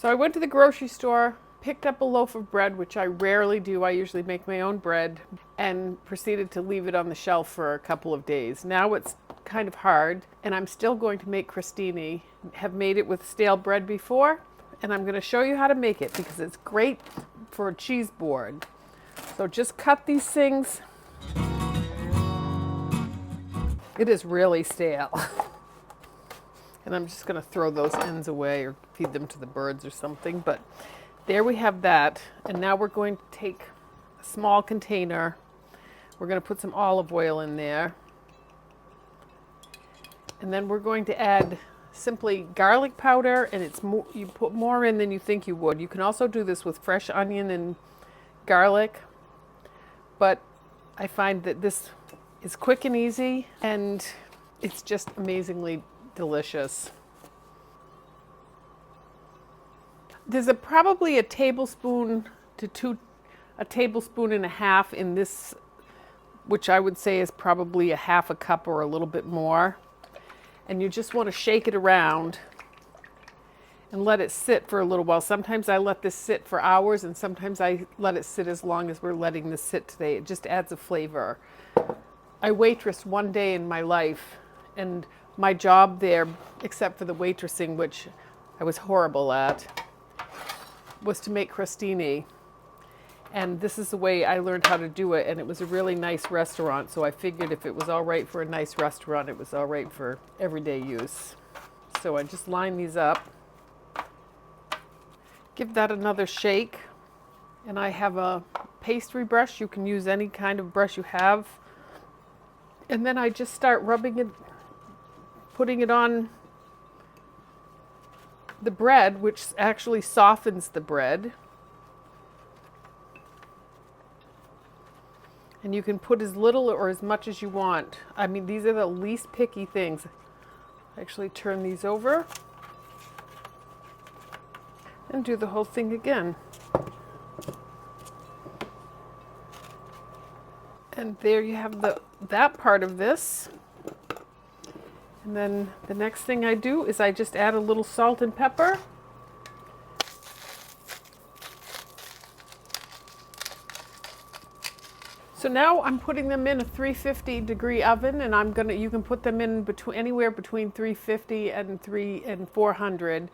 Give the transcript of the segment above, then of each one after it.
So I went to the grocery store, picked up a loaf of bread, which I rarely do. I usually make my own bread, and proceeded to leave it on the shelf for a couple of days. Now it's kind of hard, and I'm still going to make crostini. Have made it with stale bread before, and I'm going to show you how to make it because it's great for a cheese board. So just cut these things. It is really stale. And I'm just going to throw those ends away or feed them to the birds or something. But there we have that. And now we're going to take a small container. We're going to put some olive oil in there. And then we're going to add simply garlic powder, and it's more, you put more in than you think you would. You can also do this with fresh onion and garlic, but I find that this is quick and easy, and it's just amazingly delicious. There's probably a tablespoon to a tablespoon and a half in this, which I would say is probably a half a cup or a little bit more. And you just want to shake it around and let it sit for a little while. Sometimes I let this sit for hours, and sometimes I let it sit as long as we're letting this sit today. It just adds a flavor. I waitressed one day in my life, and my job there, except for the waitressing, which I was horrible at, was to make crostini. And this is the way I learned how to do it, and it was a really nice restaurant, so I figured if it was all right for a nice restaurant, it was all right for everyday use. So I just line these up, give that another shake, and I have a pastry brush. You can use any kind of brush you have. And then I just start rubbing it, putting it on the bread, which actually softens the bread. And you can put as little or as much as you want. I mean, these are the least picky things. Actually turn these over and do the whole thing again. And there you have that part of this. And then the next thing I do is I just add a little salt and pepper. So now I'm putting them in a 350 degree oven, and you can put them in anywhere between 350 and 400.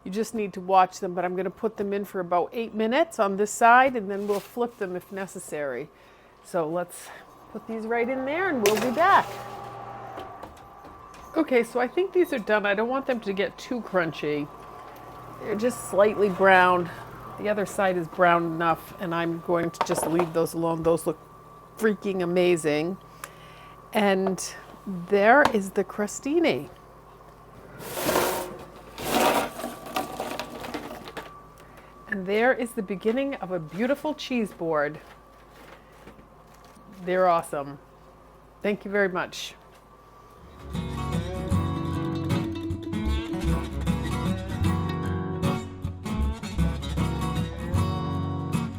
You just need to watch them, but I'm going to put them in for about 8 minutes on this side, and then we'll flip them if necessary. So let's put these right in there, and we'll be back. Okay, so I think these are done. I don't want them to get too crunchy. They're just slightly browned. The other side is brown enough, and I'm going to just leave those alone. Those look freaking amazing. And there is the crostini. And there is the beginning of a beautiful cheese board. They're awesome. Thank you very much.